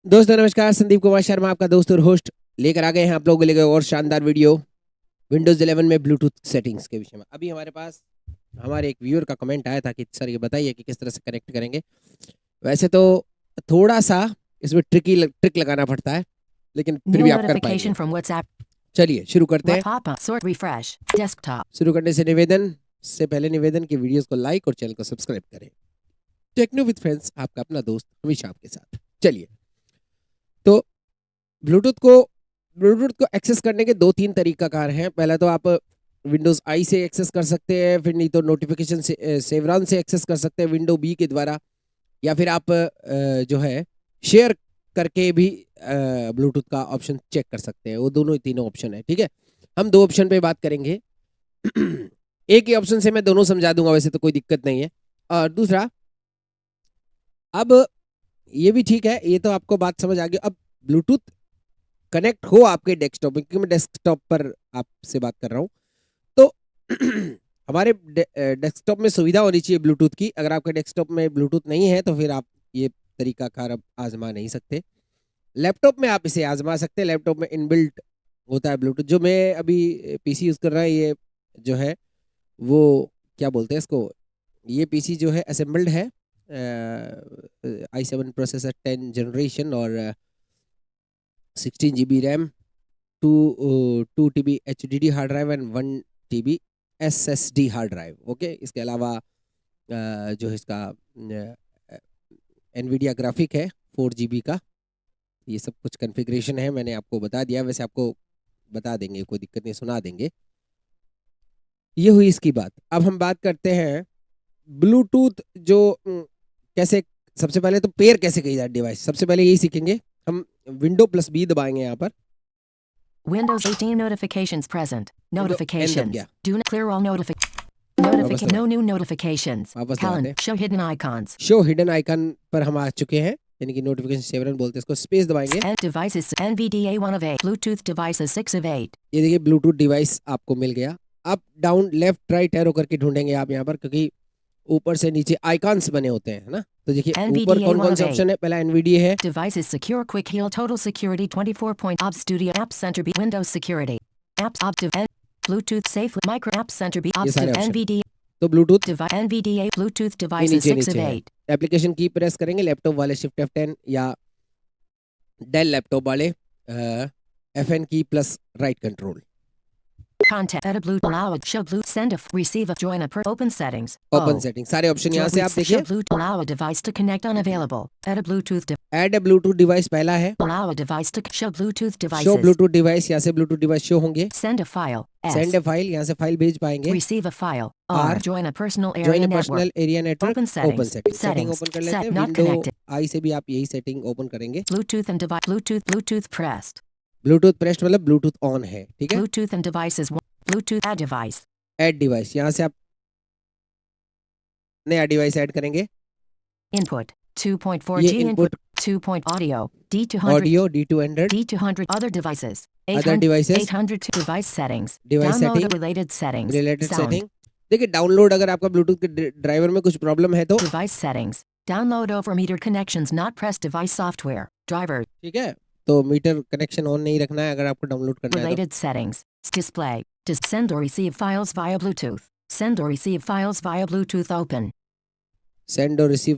दोस्तों नमस्कार, संदीप कुमार शर्मा आपका दोस्त और होस्ट लेकर आ गए हैं आप लोगों के लिए और शानदार वीडियो विंडोज 11 में ब्लूटूथ सेटिंग्स के विषय में। अभी हमारे पास हमारे एक व्यूअर का कमेंट आया था कि सर ये बताइए कि किस तरह से कनेक्ट करेंगे। वैसे तो थोड़ा सा इसमें ट्रिक लगाना पड़ता है, लेकिन फिर भी New आप कर पाएंगे। notification from WhatsApp. चलिए शुरू करते हैं। Pop-up sort refresh. Desktop. शुरू करने से पहले निवेदन की वीडियोस को लाइक और चैनल को सब्सक्राइब करें। टेक्नो विद फ्रेंड्स, आपका अपना दोस्त हमेशा आपके साथ। चलिए, तो ब्लूटूथ को एक्सेस करने के दो तीन तरीकाकार हैं। पहला तो आप विंडोज आई से एक्सेस कर सकते हैं, फिर नहीं तो नोटिफिकेशन से सेवरॉन से एक्सेस कर सकते हैं विंडो बी के द्वारा, या फिर आप जो है शेयर करके भी ब्लूटूथ का ऑप्शन चेक कर सकते हैं। वो दोनों ही तीनों ऑप्शन है, ठीक है। हम दो ऑप्शन पे बात करेंगे। एक ही ऑप्शन से मैं दोनों समझा दूंगा, वैसे तो कोई दिक्कत नहीं है। और दूसरा, अब ये भी ठीक है, ये तो आपको बात समझ आ गई। अब ब्लूटूथ कनेक्ट हो आपके डेस्कटॉप में, क्योंकि मैं डेस्कटॉप पर आपसे बात कर रहा हूँ, तो हमारे डेस्कटॉप में सुविधा होनी चाहिए ब्लूटूथ की। अगर आपके डेस्कटॉप में ब्लूटूथ नहीं है तो फिर आप ये तरीका कार अब आजमा नहीं सकते। लैपटॉप में आप इसे आजमा सकते हैं। लैपटॉप में इनबिल्ट होता है ब्लूटूथ। जो मैं अभी पीसी यूज कर रहा है, ये जो है वो क्या बोलते हैं इसको, ये पीसी जो है असेंबल्ड है i7 प्रोसेसर 10 जनरेशन और 16 GB रैम, two TB HDD hard drive and 1 TB SSD hard drive. Okay, इसके अलावा जो है इसका एनवीडिया ग्राफिक है 4 GB का। ये सब कुछ कॉन्फ़िगरेशन है, मैंने आपको बता दिया। वैसे आपको बता देंगे, कोई दिक्कत नहीं, सुना देंगे। ये हुई इसकी बात। अब हम बात करते हैं ब्लूटूथ जो कैसे, सबसे पहले तो पेयर कैसे की जाए डिवाइस, सबसे पहले यही सीखेंगे हम। विंडो प्लस बी दबाएंगे यहाँ पर। Windows 18 notifications present. एन दब Notifications. गया। Do not clear all वापस no लगाए, new notifications. वापस लगाते Calendar. हैं। Show hidden icons. Show hidden icon पर हम आ चुके हैं, यानी कि नोटिफिकेशन सेवन बोलते हैं इसको। स्पेस दबाएंगे। And devices NVDA 1 of 8. Bluetooth devices 6 of 8. ये देखिए ब्लूटूथ डिवाइस आपको मिल गया। Up down left right arrow करके ढूंढेंगे आप यहाँ पर, क्योंकि ऊपर से नीचे आइकॉन्स बने होते हैं, है ना। तो देखिए ऊपर NVDA कौन 1 कौन of से 8. ऑप्शन है। पहला एनवीडीए है, Devices secure quick heal total security 24 point Op Studio App Center B Windows security. Apps Optiv N Bluetooth safe micro App Center B ये सारे Optiv ऑप्शन। NVDA तो ब्लूटूथ device NVDA Bluetooth ये devices नीचे 6 नीचे of है। 8. Application की press करेंगे laptop वाले, शिफ्ट F10, या डेल लैपटॉप वाले FN की plus right control. Contact edit blue allow a show blue send a receive a join a per open settings. Open setting, सारे ऑप्शन यहाँ से आप Show देखिए। blue allow a device to connect unavailable. Edit Bluetooth add a Bluetooth device पहला है। allow a device to show Bluetooth show devices. Bluetooth device, यहाँ से Bluetooth device show होंगे। Send a file. Send S. A file, यहाँ से file भेज पाएंगे। Receive a file. R. R. Join a personal join area A network. Personal area network. Open open settings. Setting, setting Settings. Open कर लेते हैं। Set not window connected. आई से भी आप यही सेटिंग ओपन करेंगे। Bluetooth and device. Bluetooth pressed. Bluetooth pressed मतलब Bluetooth on है, ठीक है। Bluetooth and devices. Bluetooth add device. Add device, यहाँ से आप नया डिवाइस ऐड करेंगे। Input. 2.4 ये G input, input. 2. Audio. D200. Audio D200, D200 other devices. Other 800 devices, 800 device settings. Device Download setting, related settings. Related Sound. Setting. देखिए download, अगर आपका Bluetooth के ड्राइवर में कुछ प्रॉब्लम है तो, Device settings. Download over metered connections not press device software. Driver. ठीक है। तो मीटर कनेक्शन ऑन नहीं रखना है अगर आपको डाउनलोड करना है तो। Related settings. Display. Just send or receive files via Bluetooth. Send or receive files via Bluetooth open. Send और receive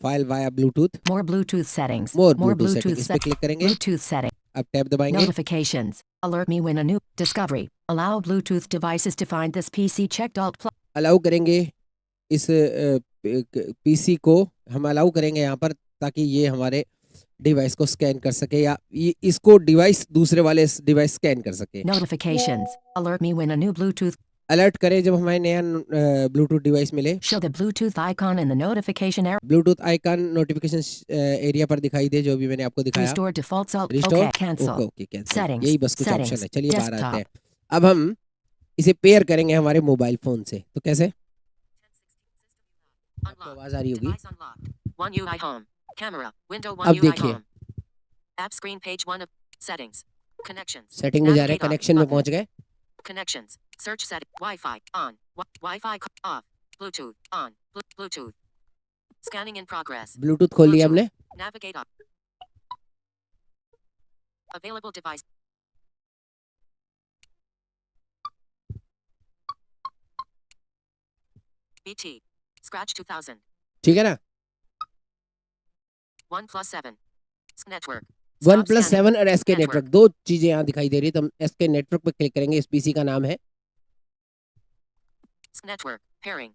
file via Bluetooth. More Bluetooth settings. More Bluetooth setting, इस पे क्लिक करेंगे। Bluetooth setting. अब tab दबाएंगे। Notifications. Alert me when a new discovery. Allow Bluetooth devices to find this PC checked alt plus. Allow करेंगे इस PC को, हम allow करेंगे यहाँ पर, ताकि ये हमारे डिवाइस को स्कैन कर सके, या इसको डिवाइस दूसरे वाले डिवाइस स्कैन कर सके। Notifications. Alert me when a new Bluetooth. Alert करें जब हमें नया ब्लूटूथ डिवाइस मिले। Show the Bluetooth icon in the notification area. Bluetooth icon notification area पर दिखाई दे, जो भी मैंने आपको दिखाया। Restore defaults alt. Restore, Okay. Cancel. Okay okay cancel, Settings. यही बस कुछ ऑप्शन Settings. है। चलिए बाहर आते हैं। Desktop. अब हम इसे पेयर करेंगे हमारे मोबाइल फोन से, तो कैसे, आपको आवाज आ रही होगी। Device unlocked. One UI home. Camera. Window one अब UI देखिए home. App screen page 1 of settings. Connections. Setting में जा रहे हैं, Navigate off. कनेक्शन में Button. पहुंच गए। Connections. Search setting. Wi-Fi on. Wi-Fi off. Bluetooth on. Bluetooth. Scanning in progress. Bluetooth खोल लिया हमने। Navigate up. Available device. BT. Scratch 2000. ठीक है ना? OnePlus 7. Network. One Stop plus scanning. 7 और एसके Network. नेटवर्क, दो चीजें यहाँ दिखाई दे रही है, तो हम एसके नेटवर्क पे क्लिक करेंगे। इस पीसी का नाम है Network. Pairing.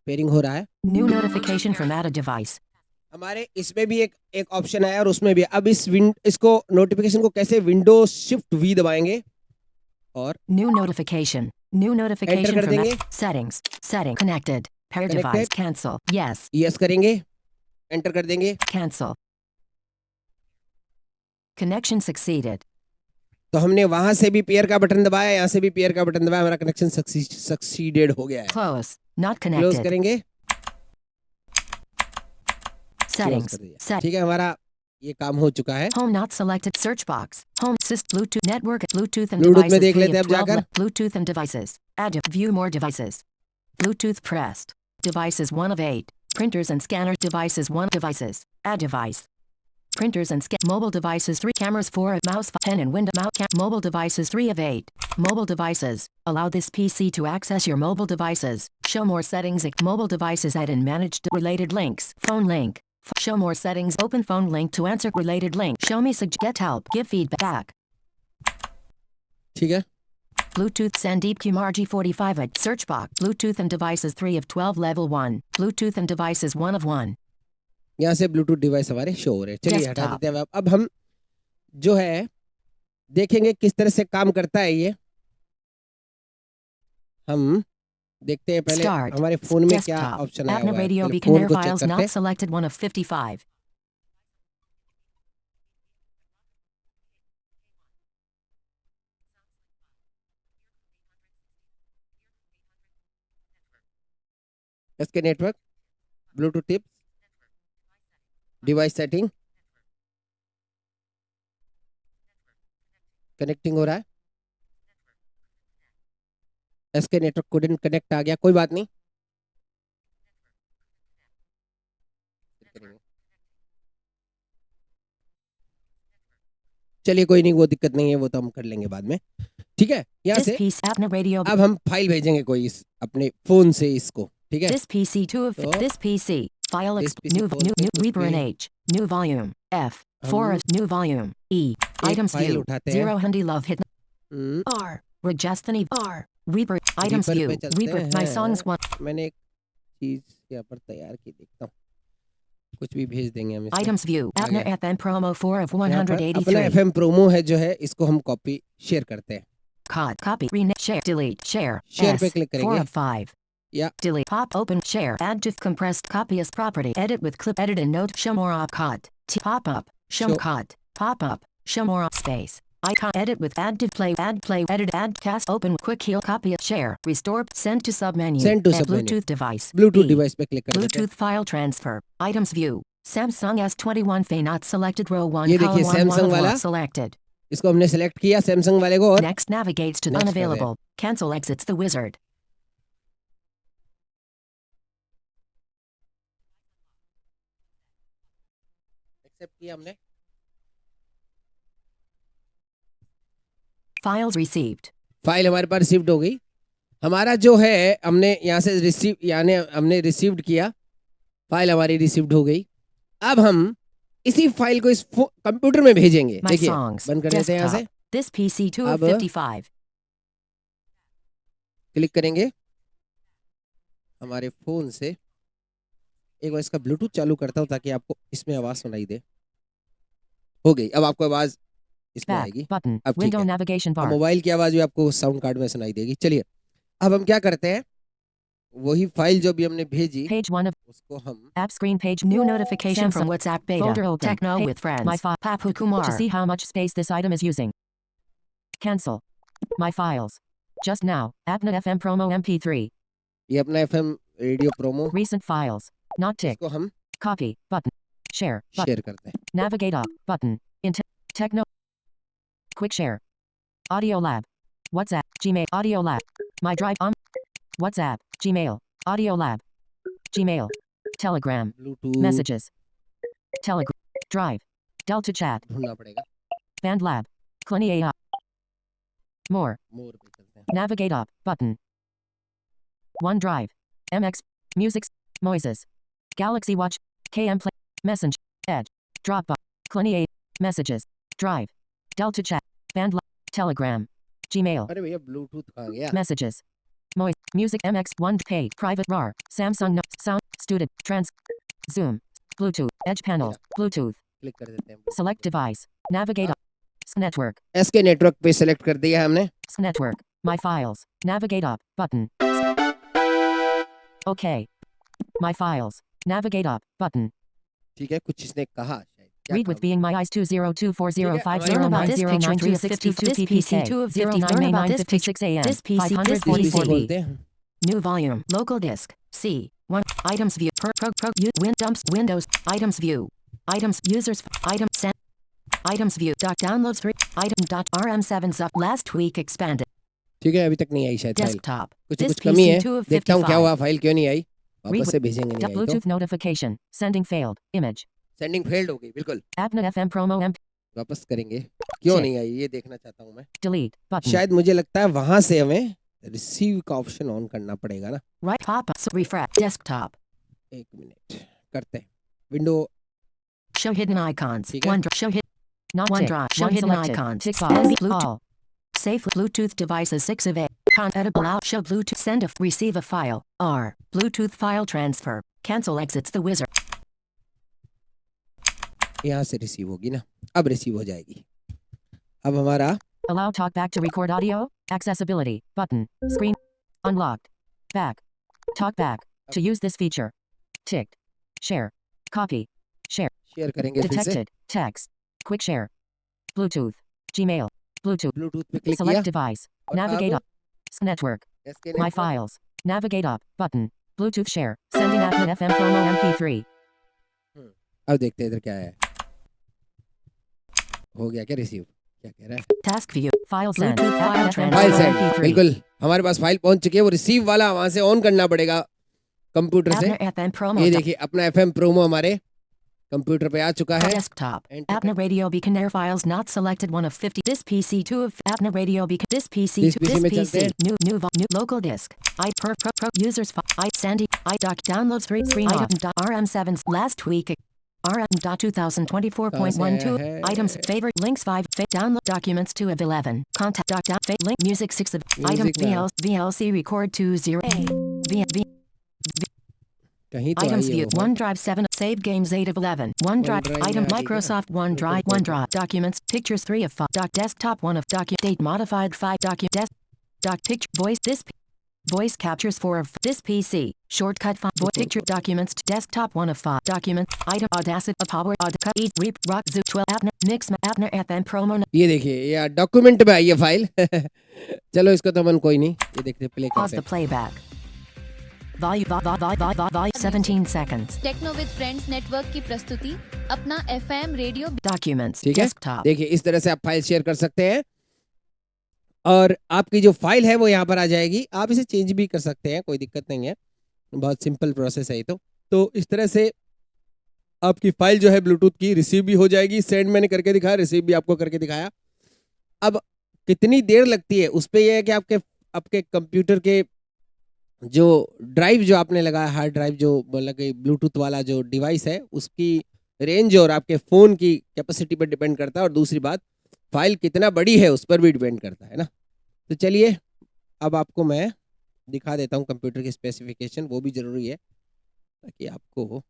पेयरिंग हो रहा है। New notification from added device. हमारे इसमें भी एक ऑप्शन आया और उसमें भी। अब इसको नोटिफिकेशन को कैसे विंडोज शिफ्ट वी दबाएंगे और New notification. New notification कर from देंगे। settings. Setting. Connected. Pair Connected. device. Cancel. Yes. Yes करेंगे, एंटर कर देंगे। Cancel. Connection succeeded. तो हमने वहां से भी पेयर का बटन दबाया, यहाँ से भी पेयर का बटन दबाया, हमारा कनेक्शन सक्सीडेड हो गया है। Close. Not close connected. करेंगे, Settings. कर दिया। Set. ठीक है, हमारा ये काम हो चुका है। Home not selected. Search box. Home assist Bluetooth network. Bluetooth and Bluetooth में devices. देख 3 लेते हैं of अब 12. जाकर। Bluetooth and devices. Add. View more devices. Bluetooth pressed. Devices 1 of 8. Printers and scanners. Devices 1. Devices. Add device. Printers and mobile devices 3. Cameras 4 of mouse 10 and window mouse mobile devices 3 of 8. Mobile devices. Allow this PC to access your mobile devices. Show more settings. Mobile devices add and manage related links. Phone link. Show more settings. Open phone link to answer related link. Show me get help. Give feedback. ठीक है, Bluetooth Sandeep Kumar G45 at search box. Bluetooth and devices 3 of 12 level 1. Bluetooth and devices 1 of 1. यहाँ से Bluetooth device हमारे show हो रहे हैं। चलिए हटा Desktop. देते हैं। अब हम जो है देखेंगे किस तरह से काम करता है ये। हम देखते हैं पहले Start. हमारे फोन में क्या Desktop. ऑप्शन आया Apna हुआ है। Radio पहले Beacon फोन Air को चेक files करते not हैं। selected 1 of 55. इसके network, Bluetooth tips, device setting, connecting हो रहा है। इसके नेटवर्क couldn't कनेक्ट आ गया, कोई बात नहीं। चलिए कोई नहीं, वो दिक्कत नहीं है, वो तो हम कर लेंगे बाद में। ठीक है, यहाँ This से piece Apna Radio. अब हम फाइल भेजेंगे कोई इस अपने फोन से इसको। ठीक है, This PC 2 of तो this PC file this PC new खोल के new कुछ Reaper and भी H new volume F 4 हम of new volume E items file view उठाते हैं। 0 Handy Love hit हम्म, R Rajasthani R Reaper items Reaper view पे चलते Reaper my हैं। songs one मैंने एक चीज यहाँ पर तैयार की, देखता हूँ, कुछ भी भेज देंगे हम इसमें। items view आ Apna गया। FM promo 4 of यहाँ पर अपना 183 FM प्रोमो है जो है, इसको हम कॉपी शेयर करते हैं। copy rename share delete share share पे S क्लिक 4 करेंगे। of 5 या delete pop open share add to compressed copy as property edit with clip edit and note show more op cut pop up show Show. cut pop up show more op space icon edit with add to play edit add cast open quick heal copy share restore send to submenu Send to and submenu. Bluetooth device Bluetooth E, device पे click कर देते हैं। Bluetooth file transfer items view Samsung S21 Fe not selected row 1 ये column देखिए 1 1 Samsung of वाला, 1 selected इसको हमने select किया सैमसंग वाले को और next navigates to Next कर रहे हैं। unavailable cancel exits the wizard accept किया हमने। files received फाइल हमारे पास रिसीव्ड हो गई। हमारा जो है हमने यहाँ से रिसीव यानी हमने रिसीव्ड किया, फाइल हमारी रिसीव्ड हो गई। अब हम इसी फाइल को इस कंप्यूटर में भेजेंगे। My देखिए songs. बंद कर देते हैं यहाँ से, Desktop. This PC 2 of अब 55. क्लिक करेंगे हमारे फोन से। एक बार इसका ब्लूटूथ चालू करता हूँ ताकि आपको इसमें आवाज सुनाई दे। हो गई, अब आपको आवाज इसमें Back आएगी। button. अब ठीक Window है, navigation अब bar. मोबाइल की आवाज भी आपको साउंड कार्ड में सुनाई देगी। चलिए अब हम क्या करते हैं, वही फाइल जो भी हमने भेजी Page 1 of उसको हम app screen page. New notification from WhatsApp beta. Folder open. Techno with friends. My file. Papu Kumar. To see how much space this item is using. Cancel. My files. Just now. Appnet FM promo MP3. ये अपना FM radio promo, Recent files. Not tick. इसको हम Copy button. Share button. Share करते हैं। Navigate up button. Into Techno. Quick share. Audio Lab. WhatsApp. Gmail. Audio Lab. My Drive. WhatsApp. Gmail. Audio Lab. Gmail. Telegram. Bluetooth Messages. Telegram. Drive. Delta Chat. ढूंढना पड़ेगा। BandLab. Cluny AI. More. मोर पे चलते हैं। Navigate up. Button. OneDrive. MX. Music. Moises. Galaxy Watch. KM Play. Messenger. Edge. Dropbox. Cluny AI. Messages. Drive. Delta Chat. BandLab. Telegram. Gmail. अरे भैया Bluetooth कहाँ गया? Messages. Moise. Music MX. One Page. Private RAR. Samsung Note. Sound. Student. Trans. Zoom. Bluetooth. Edge panels. Bluetooth. Click कर देते हैं। Select device. Navigate up. Network. SK network पे select कर दिया हमने। Network. My files. Navigate up. Button. Okay. My files. Navigate up. Button. ठीक है, कुछ इसने कहा शायद। क्या Read with कहा? being my eyes 2024050 Learn about this picture 362 PPC 2 of 09 May 956 AM. This PC 544 बोलते हैं। New volume. Local disk. C. 1. Items view. Win dumps. Windows. Items view. Items. Users. Item. Send. Items view. Downloads 3. Item. RM7 up. Last week expanded. ठीक है, अभी तक नहीं आई शायद file. Desktop. कुछ This कुछ कमी है। PC 2 of देखता हूँ क्या 55. हुआ, फाइल क्यों नहीं आई। Read वापस से भेजेंगे, नहीं आई तो। Bluetooth notification. Sending failed. Image. Sending failed हो गई, बिल्कुल। Abnet FM promo MP. वापस करेंगे। क्यों Check. नहीं आई ये देखना चाहता हूँ मैं। Delete. Button. शायद मुझे लगता है वहां से हमें रिसीव का ऑप्शन ऑन करना पड़ेगा ना। Right pop. Refresh. Desktop. एक मिनट करते हैं। Window Show hidden icons. ठीक है। OneDrive. Show hidden. Not OneDrive. Show hidden icons. Tick box. Bluetooth. Save Bluetooth devices 6 of 8. Editable out. Show Bluetooth. Send a receive a file. R. Bluetooth file transfer. Cancel exits the wizard. यहाँ से receive होगी ना। अब receive हो जाएगी। अब हमारा Allow TalkBack to record audio. Accessibility. Button. Screen. Unlocked. Back. TalkBack. To use this feature. Ticked. Share. Copy. Share. Share करेंगे फिर से। Detected. Text. Quick share. Bluetooth. Gmail. Bluetooth. Bluetooth पे क्लिक Select किया। device. और Navigate अब up. Network. इसके My network- files. Navigate up. Button. Bluetooth share. Sending Abnet FM promo MP3. अब देखते हैं इधर क्या है। हो गया क्या रिसीव? क्या कह रहा है? Task view. File send. Bluetooth file Abnet FM file promo send, MP3. बिल्कुल हमारे पास फाइल पहुंच चुकी है। वो रिसीव वाला वहां से ऑन करना पड़ेगा कंप्यूटर से। Abnet FM promo. ये देखिए अपना एफएम प्रोमो हमारे कंप्यूटर पे आ चुका है। Desktop. Enter Abnet Radio Beacon Air files not selected 1 of 50. This PC 2 of Abnet Radio Beacon. This PC This 2. PC This में चलते PC. हैं। New local disk. Users Sandy. Downloads 3 screen item. RM7 last week. RM.2024.12 है? items favorite links 5 download documents 2 of 11 contact link music 6 of item Music में। VLC record 20 कहीं तो items आई है view वो। OneDrive 7 save games 8 of 11 OneDrive OneDrive item में आ गई Microsoft क्या? OneDrive बिल्कुल, OneDrive documents pictures 3 of 5 desktop 1 of date modified 5 picture voice voice captures 4 of this PC shortcut picture documents desktop 1 of 5 document item Audacity power cut eat reap rock zoo 12 Abnet mix Abnet FM promo ये देखिए ये document में आई है file. चलो इसको तो मन कोई नहीं, ये देखते प्ले pause करते the playback volume 17 seconds techno with friends network की प्रस्तुति अपना एफएम रेडियो documents ठीक है। desktop देखिए इस तरह से आप फाइल शेयर कर सकते हैं और आपकी जो फाइल है वो यहाँ पर आ जाएगी। आप इसे चेंज भी कर सकते हैं, कोई दिक्कत नहीं है, बहुत सिंपल प्रोसेस है ये तो इस तरह से आपकी फाइल जो है ब्लूटूथ की रिसीव भी हो जाएगी। सेंड मैंने करके दिखाया, रिसीव भी आपको करके दिखाया। अब कितनी देर लगती है उस पर यह है कि आपके कंप्यूटर के जो ड्राइव जो आपने लगाया, हार्ड ड्राइव जो मतलब कि ब्लूटूथ वाला जो डिवाइस है उसकी रेंज और आपके फ़ोन की कैपेसिटी पर डिपेंड करता है, और दूसरी बात फाइल कितना बड़ी है उस पर भी डिपेंड करता है ना। तो चलिए अब आपको मैं दिखा देता हूँ कंप्यूटर की स्पेसिफिकेशन, वो भी ज़रूरी है ताकि आपको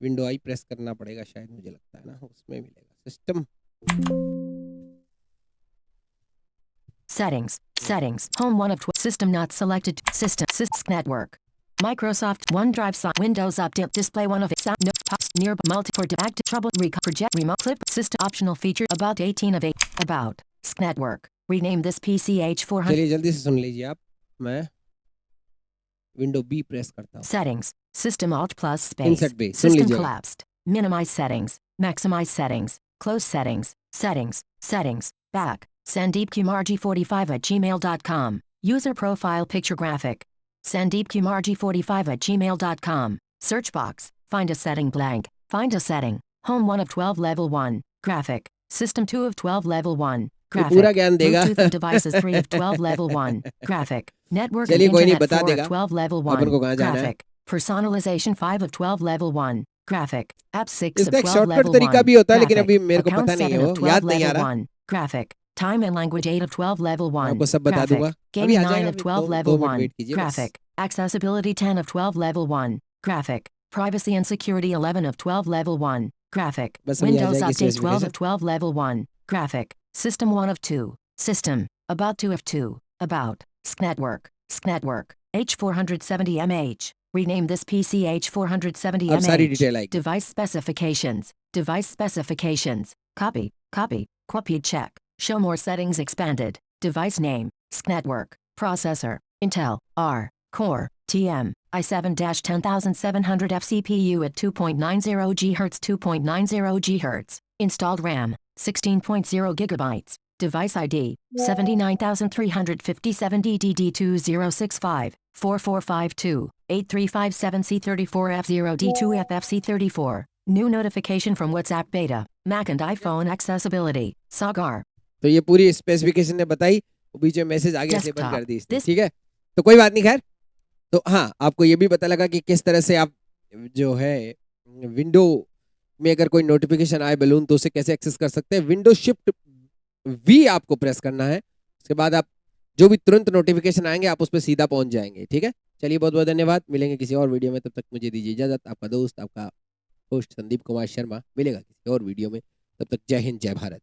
विंडो आई प्रेस करना पड़ेगा शायद, मुझे लगता है ना उसमें मिलेगा system. Settings. Home 1 of 12. System not selected. System network. Microsoft OneDrive Windows Update Display 1 of 8. Sound no pops near multi for active trouble project remote clip system optional feature about 18 of 8. About network. Rename this PC H400. चलिए जल्दी से सुन लीजिए आप, मैं window B press करता हूँ। Settings. System Alt plus space. Insert B, सुन System लीजिएगा। collapsed. Minimize settings. Maximize settings. Close settings. Settings. Back. SandeepKumarji45@gmail.com. User profile picture graphic. SandeepKumarji45@gmail.com. Search box. Find a setting blank. Find a setting. Home 1 of 12 level 1. Graphic. System 2 of 12 level 1. ये पूरा Graphic. ज्ञान देगा। Bluetooth and devices 3 of 12 level 1. Graphic. Network and चलिए कोई नहीं, internet बता 4 देगा of 12 level अपन 1. को कहाँ जाना है। Graphic. Personalization 5 of 12 level 1. Graphic. App 6 of इसका एक 12 शॉर्टकट level तरीका 1. भी होता है, लेकिन Graphic. अभी मेरे को Account पता नहीं है, 7 of वो 12 याद नहीं आ level रहा। 1. Graphic. Time and language 8 of 12 level मैं 1. आपको सब बता Graphic. दूंगा। अभी Gaming आ 9 जाएगा, of अभी 12 दो level मिनट 1. वेट कीजिए बस। Graphic. Accessibility 10 of 12 level 1. Graphic. Privacy and security 11 of 12 level 1. Graphic. बस अभी आ Windows जाएगी Update 12 specification. of 12 level 1. Graphic. System 1 of 2. System. About 2 of 2. About. SKNetwork. SKNetwork. H470mH. Rename this PC अब सारी H470mH. Detail आएगी। Device specifications. Device specifications. Copy. Copy. Copy check. Show more settings expanded. Device name. SKNetwork. Processor. Intel. R. Core. TM. i7-10700F CPU at 2.90 GHz 2.90 GHz. Installed RAM. 16.0 GB. Device ID. 79357 DDD2065 4452 8357C34F0D2FFC34. New notification from WhatsApp Beta. Mac and iPhone accessibility. Sagar. तो ये पूरी specification ने बताई, बीच में message आगे से बंद Desktop. कर दी इसने, This- ठीक है। तो कोई बात नहीं, खैर। तो हाँ, आपको ये भी पता लगा कि किस तरह से आप जो है विंडो में अगर कोई नोटिफिकेशन आए बलून तो उसे कैसे एक्सेस कर सकते हैं। विंडो शिफ्ट वी आपको प्रेस करना है, उसके बाद आप जो भी तुरंत नोटिफिकेशन आएंगे आप उस पर सीधा पहुंच जाएंगे, ठीक है। चलिए बहुत बहुत धन्यवाद, मिलेंगे किसी और वीडियो में, तब तक मुझे दीजिए इजाजत। आपका दोस्त, आपका होस्ट संदीप कुमार शर्मा मिलेगा किसी और वीडियो में, तब तक जय हिंद, जय भारत।